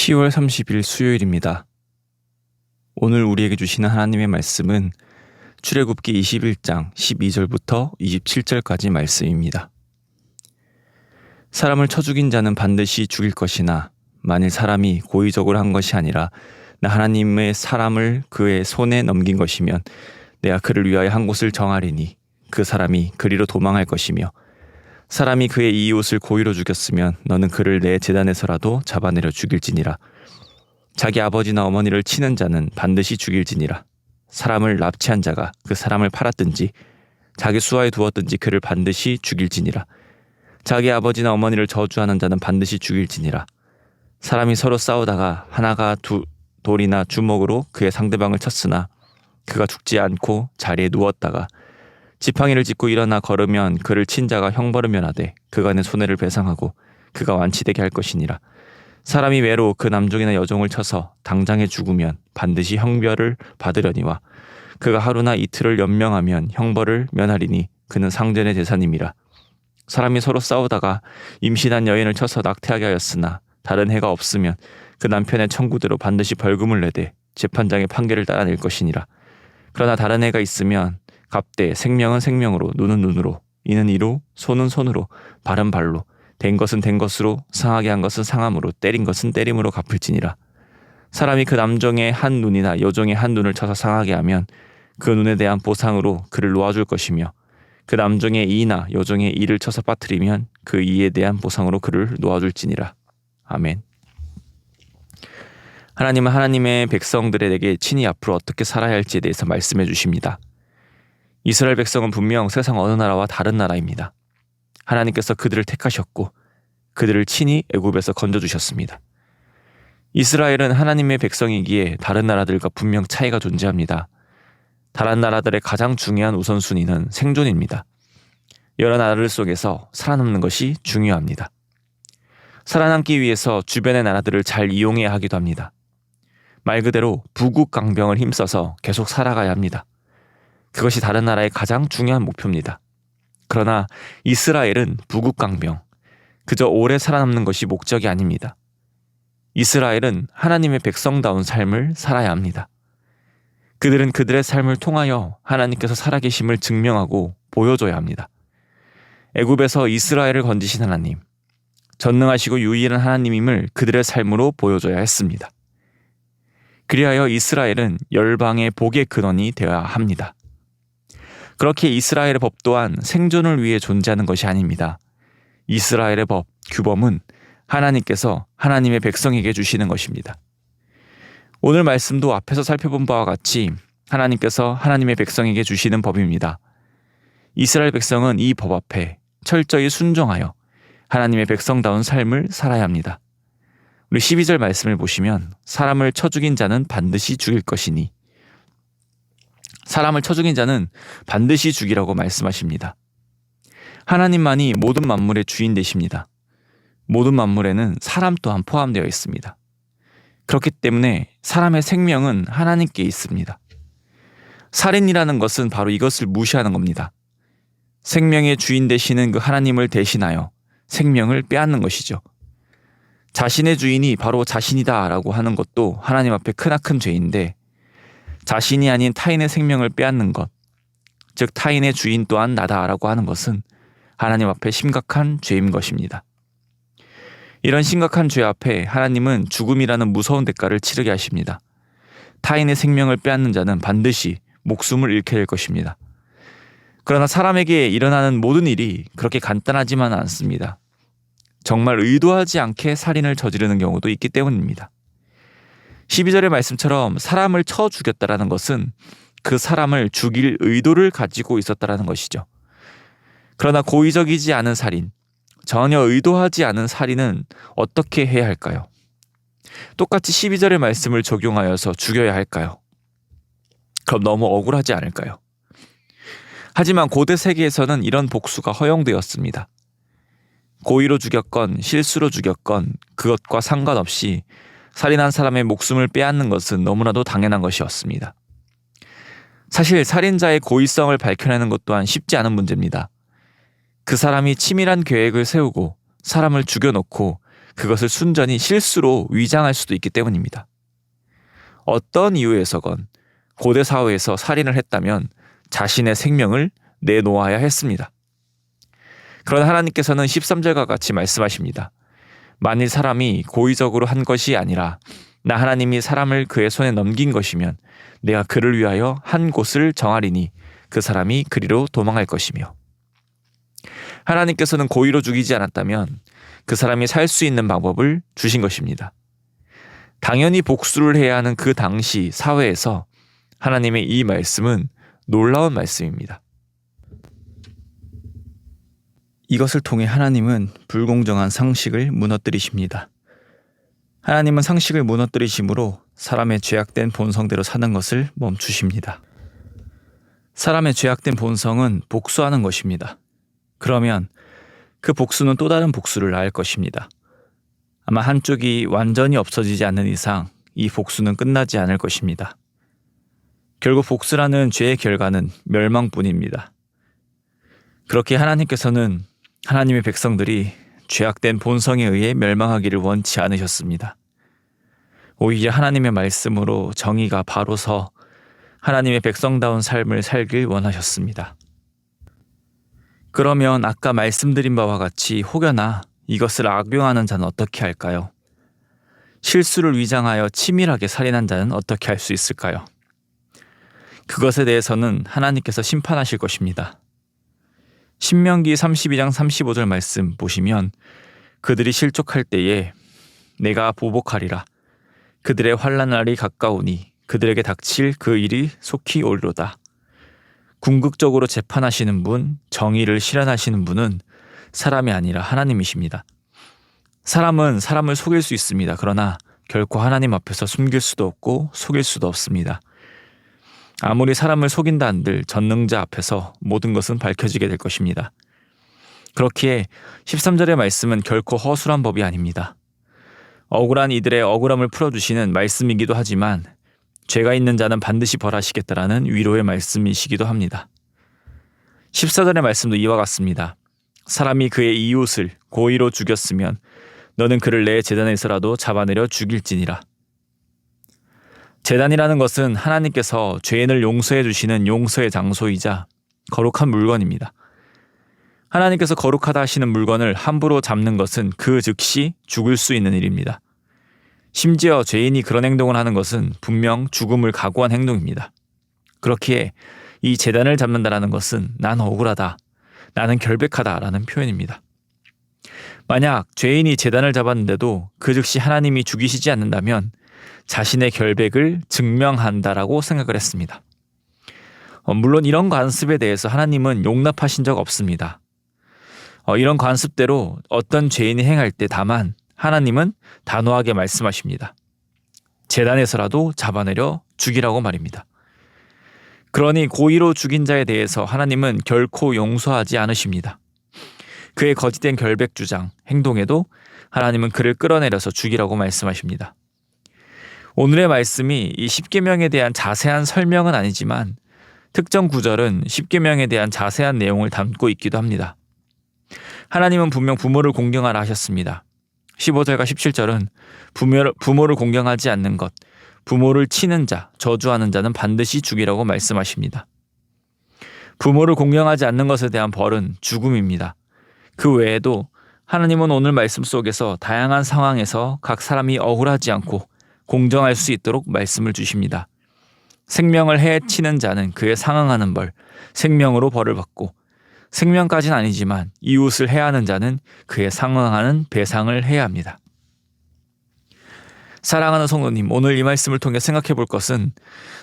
10월 30일 수요일입니다. 오늘 우리에게 주시는 하나님의 말씀은 출애굽기 21장 12절부터 27절까지 말씀입니다. 사람을 쳐 죽인 자는 반드시 죽일 것이나 만일 사람이 고의적으로 한 것이 아니라 나 하나님의 사람을 그의 손에 넘긴 것이면 내가 그를 위하여 한 곳을 정하리니 그 사람이 그리로 도망할 것이며 사람이 그의 이웃을 고의로 죽였으면 너는 그를 내 제단에서라도 잡아내려 죽일지니라. 자기 아버지나 어머니를 치는 자는 반드시 죽일지니라. 사람을 납치한 자가 그 사람을 팔았든지 자기 수하에 두었든지 그를 반드시 죽일지니라. 자기 아버지나 어머니를 저주하는 자는 반드시 죽일지니라. 사람이 서로 싸우다가 하나가 돌이나 주먹으로 그의 상대방을 쳤으나 그가 죽지 않고 자리에 누웠다가 지팡이를 짚고 일어나 걸으면 그를 친 자가 형벌을 면하되 그간의 손해를 배상하고 그가 완치되게 할 것이니라. 사람이 외로 그 남종이나 여종을 쳐서 당장에 죽으면 반드시 형벌을 받으려니와 그가 하루나 이틀을 연명하면 형벌을 면하리니 그는 상전의 재산임이라. 사람이 서로 싸우다가 임신한 여인을 쳐서 낙태하게 하였으나 다른 해가 없으면 그 남편의 청구대로 반드시 벌금을 내되 재판장의 판결을 따라낼 것이니라. 그러나 다른 해가 있으면 갑대 생명은 생명으로 눈은 눈으로 이는 이로 손은 손으로 발은 발로 된 것은 된 것으로 상하게 한 것은 상함으로 때린 것은 때림으로 갚을지니라. 사람이 그 남종의 한 눈이나 여종의 한 눈을 쳐서 상하게 하면 그 눈에 대한 보상으로 그를 놓아줄 것이며 그 남종의 이나 여종의 이를 쳐서 빠뜨리면 그 이에 대한 보상으로 그를 놓아줄지니라. 아멘. 하나님은 하나님의 백성들에게 친히 앞으로 어떻게 살아야 할지에 대해서 말씀해 주십니다. 이스라엘 백성은 분명 세상 어느 나라와 다른 나라입니다. 하나님께서 그들을 택하셨고 그들을 친히 애굽에서 건져주셨습니다. 이스라엘은 하나님의 백성이기에 다른 나라들과 분명 차이가 존재합니다. 다른 나라들의 가장 중요한 우선순위는 생존입니다. 여러 나라들 속에서 살아남는 것이 중요합니다. 살아남기 위해서 주변의 나라들을 잘 이용해야 하기도 합니다. 말 그대로 부국강병을 힘써서 계속 살아가야 합니다. 그것이 다른 나라의 가장 중요한 목표입니다. 그러나 이스라엘은 부국강병, 그저 오래 살아남는 것이 목적이 아닙니다. 이스라엘은 하나님의 백성다운 삶을 살아야 합니다. 그들은 그들의 삶을 통하여 하나님께서 살아계심을 증명하고 보여줘야 합니다. 애굽에서 이스라엘을 건지신 하나님, 전능하시고 유일한 하나님임을 그들의 삶으로 보여줘야 했습니다. 그리하여 이스라엘은 열방의 복의 근원이 되어야 합니다. 그렇게 이스라엘의 법 또한 생존을 위해 존재하는 것이 아닙니다. 이스라엘의 법, 규범은 하나님께서 하나님의 백성에게 주시는 것입니다. 오늘 말씀도 앞에서 살펴본 바와 같이 하나님께서 하나님의 백성에게 주시는 법입니다. 이스라엘 백성은 이 법 앞에 철저히 순종하여 하나님의 백성다운 삶을 살아야 합니다. 우리 12절 말씀을 보시면 사람을 쳐 죽인 자는 반드시 죽일 것이니 사람을 쳐 죽인 자는 반드시 죽이라고 말씀하십니다. 하나님만이 모든 만물의 주인 되십니다. 모든 만물에는 사람 또한 포함되어 있습니다. 그렇기 때문에 사람의 생명은 하나님께 있습니다. 살인이라는 것은 바로 이것을 무시하는 겁니다. 생명의 주인 되시는 그 하나님을 대신하여 생명을 빼앗는 것이죠. 자신의 주인이 바로 자신이다라고 하는 것도 하나님 앞에 크나큰 죄인데 자신이 아닌 타인의 생명을 빼앗는 것, 즉 타인의 주인 또한 나다라고 하는 것은 하나님 앞에 심각한 죄인 것입니다. 이런 심각한 죄 앞에 하나님은 죽음이라는 무서운 대가를 치르게 하십니다. 타인의 생명을 빼앗는 자는 반드시 목숨을 잃게 될 것입니다. 그러나 사람에게 일어나는 모든 일이 그렇게 간단하지만은 않습니다. 정말 의도하지 않게 살인을 저지르는 경우도 있기 때문입니다. 12절의 말씀처럼 사람을 쳐 죽였다라는 것은 그 사람을 죽일 의도를 가지고 있었다라는 것이죠. 그러나 고의적이지 않은 살인, 전혀 의도하지 않은 살인은 어떻게 해야 할까요? 똑같이 12절의 말씀을 적용하여서 죽여야 할까요? 그럼 너무 억울하지 않을까요? 하지만 고대 세계에서는 이런 복수가 허용되었습니다. 고의로 죽였건 실수로 죽였건 그것과 상관없이 살인한 사람의 목숨을 빼앗는 것은 너무나도 당연한 것이었습니다. 사실 살인자의 고의성을 밝혀내는 것 또한 쉽지 않은 문제입니다. 그 사람이 치밀한 계획을 세우고 사람을 죽여놓고 그것을 순전히 실수로 위장할 수도 있기 때문입니다. 어떤 이유에서건 고대 사회에서 살인을 했다면 자신의 생명을 내놓아야 했습니다. 그러나 하나님께서는 13절과 같이 말씀하십니다. 만일 사람이 고의적으로 한 것이 아니라 나 하나님이 사람을 그의 손에 넘긴 것이면 내가 그를 위하여 한 곳을 정하리니 그 사람이 그리로 도망할 것이며, 하나님께서는 고의로 죽이지 않았다면 그 사람이 살 수 있는 방법을 주신 것입니다. 당연히 복수를 해야 하는 그 당시 사회에서 하나님의 이 말씀은 놀라운 말씀입니다. 이것을 통해 하나님은 불공정한 상식을 무너뜨리십니다. 하나님은 상식을 무너뜨리심으로 사람의 죄악된 본성대로 사는 것을 멈추십니다. 사람의 죄악된 본성은 복수하는 것입니다. 그러면 그 복수는 또 다른 복수를 낳을 것입니다. 아마 한쪽이 완전히 없어지지 않는 이상 이 복수는 끝나지 않을 것입니다. 결국 복수라는 죄의 결과는 멸망뿐입니다. 그렇게 하나님께서는 하나님의 백성들이 죄악된 본성에 의해 멸망하기를 원치 않으셨습니다. 오히려 하나님의 말씀으로 정의가 바로 서 하나님의 백성다운 삶을 살길 원하셨습니다. 그러면 아까 말씀드린 바와 같이 혹여나 이것을 악용하는 자는 어떻게 할까요? 실수를 위장하여 치밀하게 살인한 자는 어떻게 할 수 있을까요? 그것에 대해서는 하나님께서 심판하실 것입니다. 신명기 32장 35절 말씀 보시면 그들이 실족할 때에 내가 보복하리라. 그들의 환난 날이 가까우니 그들에게 닥칠 그 일이 속히 오리로다. 궁극적으로 재판하시는 분, 정의를 실현하시는 분은 사람이 아니라 하나님이십니다. 사람은 사람을 속일 수 있습니다. 그러나 결코 하나님 앞에서 숨길 수도 없고 속일 수도 없습니다. 아무리 사람을 속인다 한들 전능자 앞에서 모든 것은 밝혀지게 될 것입니다. 그렇기에 13절의 말씀은 결코 허술한 법이 아닙니다. 억울한 이들의 억울함을 풀어주시는 말씀이기도 하지만 죄가 있는 자는 반드시 벌하시겠다라는 위로의 말씀이시기도 합니다. 14절의 말씀도 이와 같습니다. 사람이 그의 이웃을 고의로 죽였으면 너는 그를 내 제단에서라도 잡아내려 죽일지니라. 제단이라는 것은 하나님께서 죄인을 용서해 주시는 용서의 장소이자 거룩한 물건입니다. 하나님께서 거룩하다 하시는 물건을 함부로 잡는 것은 그 즉시 죽을 수 있는 일입니다. 심지어 죄인이 그런 행동을 하는 것은 분명 죽음을 각오한 행동입니다. 그렇기에 이 제단을 잡는다라는 것은 난 억울하다, 나는 결백하다라는 표현입니다. 만약 죄인이 제단을 잡았는데도 그 즉시 하나님이 죽이시지 않는다면 자신의 결백을 증명한다라고 생각을 했습니다. 물론 이런 관습에 대해서 하나님은 용납하신 적 없습니다. 이런 관습대로 어떤 죄인이 행할 때 다만 하나님은 단호하게 말씀하십니다. 제단에서라도 잡아내려 죽이라고 말입니다. 그러니 고의로 죽인 자에 대해서 하나님은 결코 용서하지 않으십니다. 그의 거짓된 결백 주장, 행동에도 하나님은 그를 끌어내려서 죽이라고 말씀하십니다. 오늘의 말씀이 이 십계명에 대한 자세한 설명은 아니지만 특정 구절은 십계명에 대한 자세한 내용을 담고 있기도 합니다. 하나님은 분명 부모를 공경하라 하셨습니다. 15절과 17절은 부모를 공경하지 않는 것, 부모를 치는 자, 저주하는 자는 반드시 죽이라고 말씀하십니다. 부모를 공경하지 않는 것에 대한 벌은 죽음입니다. 그 외에도 하나님은 오늘 말씀 속에서 다양한 상황에서 각 사람이 억울하지 않고 공정할 수 있도록 말씀을 주십니다. 생명을 해치는 자는 그에 상응하는 벌, 생명으로 벌을 받고, 생명까지는 아니지만 이웃을 해하는 자는 그에 상응하는 배상을 해야 합니다. 사랑하는 성도님, 오늘 이 말씀을 통해 생각해 볼 것은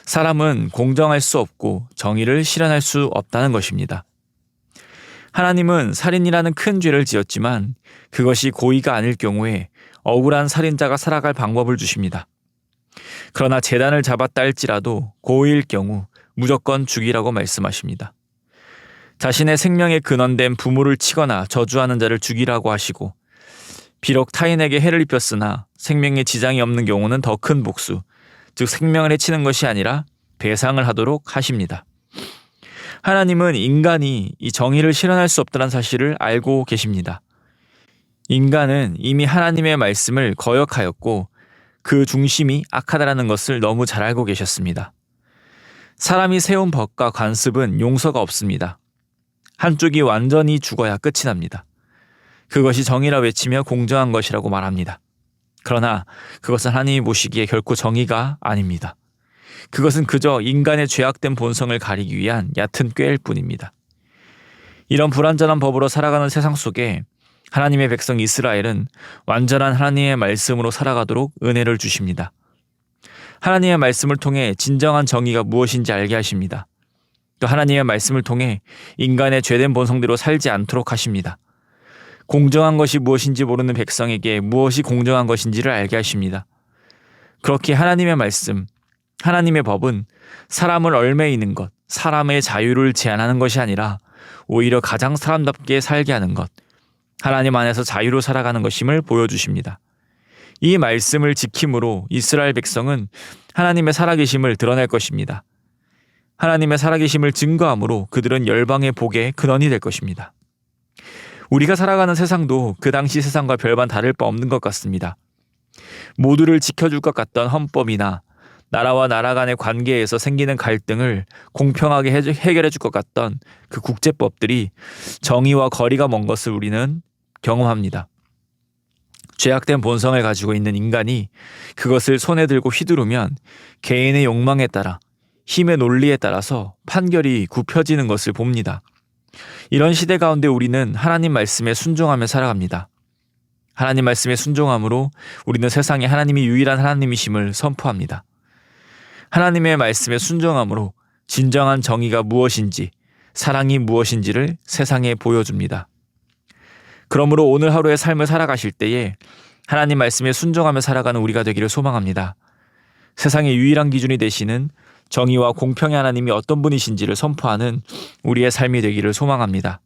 사람은 공정할 수 없고 정의를 실현할 수 없다는 것입니다. 하나님은 살인이라는 큰 죄를 지었지만 그것이 고의가 아닐 경우에 억울한 살인자가 살아갈 방법을 주십니다. 그러나 제단을 잡았다 할지라도 고의일 경우 무조건 죽이라고 말씀하십니다. 자신의 생명의 근원된 부모를 치거나 저주하는 자를 죽이라고 하시고, 비록 타인에게 해를 입혔으나 생명에 지장이 없는 경우는 더 큰 복수, 즉 생명을 해치는 것이 아니라 배상을 하도록 하십니다. 하나님은 인간이 이 정의를 실현할 수 없다는 사실을 알고 계십니다. 인간은 이미 하나님의 말씀을 거역하였고 그 중심이 악하다라는 것을 너무 잘 알고 계셨습니다. 사람이 세운 법과 관습은 용서가 없습니다. 한쪽이 완전히 죽어야 끝이 납니다. 그것이 정의라 외치며 공정한 것이라고 말합니다. 그러나 그것은 하나님이 보시기에 결코 정의가 아닙니다. 그것은 그저 인간의 죄악된 본성을 가리기 위한 얕은 꾀일 뿐입니다. 이런 불완전한 법으로 살아가는 세상 속에 하나님의 백성 이스라엘은 완전한 하나님의 말씀으로 살아가도록 은혜를 주십니다. 하나님의 말씀을 통해 진정한 정의가 무엇인지 알게 하십니다. 또 하나님의 말씀을 통해 인간의 죄된 본성대로 살지 않도록 하십니다. 공정한 것이 무엇인지 모르는 백성에게 무엇이 공정한 것인지를 알게 하십니다. 그렇게 하나님의 말씀, 하나님의 법은 사람을 얽매이는 것, 사람의 자유를 제한하는 것이 아니라 오히려 가장 사람답게 살게 하는 것, 하나님 안에서 자유로 살아가는 것임을 보여주십니다. 이 말씀을 지킴으로 이스라엘 백성은 하나님의 살아계심을 드러낼 것입니다. 하나님의 살아계심을 증거함으로 그들은 열방의 복의 근원이 될 것입니다. 우리가 살아가는 세상도 그 당시 세상과 별반 다를 바 없는 것 같습니다. 모두를 지켜줄 것 같던 헌법이나 나라와 나라 간의 관계에서 생기는 갈등을 공평하게 해결해 줄 것 같던 그 국제법들이 정의와 거리가 먼 것을 우리는 경험합니다. 죄악된 본성을 가지고 있는 인간이 그것을 손에 들고 휘두르면 개인의 욕망에 따라 힘의 논리에 따라서 판결이 굽혀지는 것을 봅니다. 이런 시대 가운데 우리는 하나님 말씀에 순종하며 살아갑니다. 하나님 말씀에 순종함으로 우리는 세상에 하나님이 유일한 하나님이심을 선포합니다. 하나님의 말씀에 순종함으로 진정한 정의가 무엇인지, 사랑이 무엇인지를 세상에 보여줍니다. 그러므로 오늘 하루의 삶을 살아가실 때에 하나님 말씀에 순종하며 살아가는 우리가 되기를 소망합니다. 세상의 유일한 기준이 되시는 정의와 공평의 하나님이 어떤 분이신지를 선포하는 우리의 삶이 되기를 소망합니다.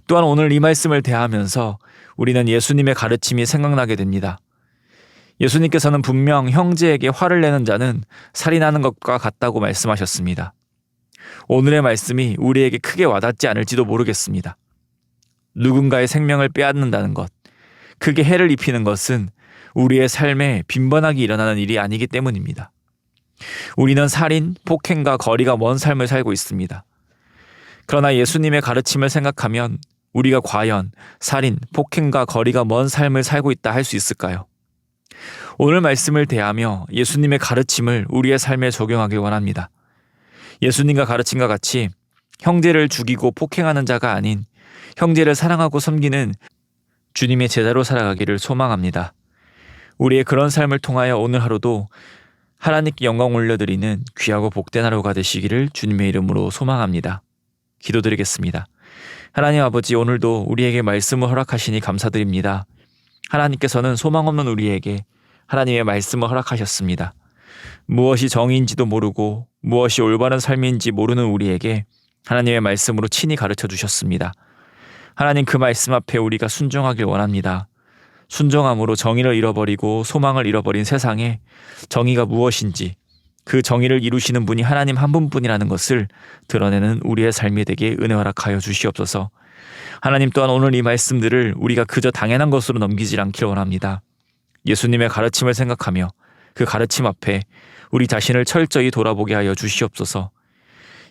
또한 오늘 이 말씀을 대하면서 우리는 예수님의 가르침이 생각나게 됩니다. 예수님께서는 분명 형제에게 화를 내는 자는 살인하는 것과 같다고 말씀하셨습니다. 오늘의 말씀이 우리에게 크게 와닿지 않을지도 모르겠습니다. 누군가의 생명을 빼앗는다는 것, 크게 해를 입히는 것은 우리의 삶에 빈번하게 일어나는 일이 아니기 때문입니다. 우리는 살인, 폭행과 거리가 먼 삶을 살고 있습니다. 그러나 예수님의 가르침을 생각하면 우리가 과연 살인, 폭행과 거리가 먼 삶을 살고 있다 할 수 있을까요? 오늘 말씀을 대하며 예수님의 가르침을 우리의 삶에 적용하길 원합니다. 예수님과 가르침과 같이 형제를 죽이고 폭행하는 자가 아닌 형제를 사랑하고 섬기는 주님의 제자로 살아가기를 소망합니다. 우리의 그런 삶을 통하여 오늘 하루도 하나님께 영광 올려드리는 귀하고 복된 하루가 되시기를 주님의 이름으로 소망합니다. 기도드리겠습니다. 하나님 아버지, 오늘도 우리에게 말씀을 허락하시니 감사드립니다. 하나님께서는 소망 없는 우리에게 하나님의 말씀을 허락하셨습니다. 무엇이 정의인지도 모르고 무엇이 올바른 삶인지 모르는 우리에게 하나님의 말씀으로 친히 가르쳐 주셨습니다. 하나님, 그 말씀 앞에 우리가 순종하길 원합니다. 순종함으로 정의를 잃어버리고 소망을 잃어버린 세상에 정의가 무엇인지, 그 정의를 이루시는 분이 하나님 한 분뿐이라는 것을 드러내는 우리의 삶이 되게 은혜 허락하여 주시옵소서. 하나님, 또한 오늘 이 말씀들을 우리가 그저 당연한 것으로 넘기지 않기를 원합니다. 예수님의 가르침을 생각하며 그 가르침 앞에 우리 자신을 철저히 돌아보게 하여 주시옵소서.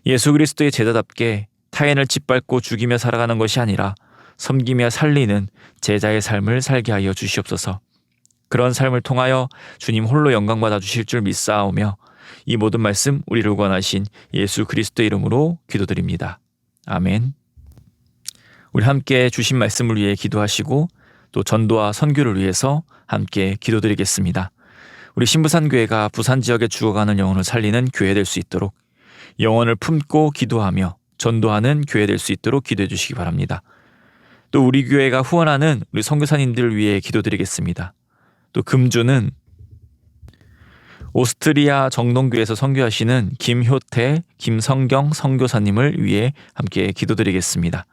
예수 그리스도의 제자답게 타인을 짓밟고 죽이며 살아가는 것이 아니라 섬기며 살리는 제자의 삶을 살게 하여 주시옵소서. 그런 삶을 통하여 주님 홀로 영광받아 주실 줄 믿사오며 이 모든 말씀 우리를 구원하신 예수 그리스도의 이름으로 기도드립니다. 아멘. 우리 함께 주신 말씀을 위해 기도하시고 또 전도와 선교를 위해서 함께 기도드리겠습니다. 우리 신부산교회가 부산 지역에 죽어가는 영혼을 살리는 교회 될 수 있도록, 영혼을 품고 기도하며 전도하는 교회 될 수 있도록 기도해 주시기 바랍니다. 또 우리 교회가 후원하는 우리 선교사님들을 위해 기도드리겠습니다. 또 금주는 오스트리아 정동교에서 선교하시는 김효태, 김성경 선교사님을 위해 함께 기도드리겠습니다.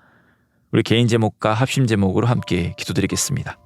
우리 개인 제목과 합심 제목으로 함께 기도드리겠습니다.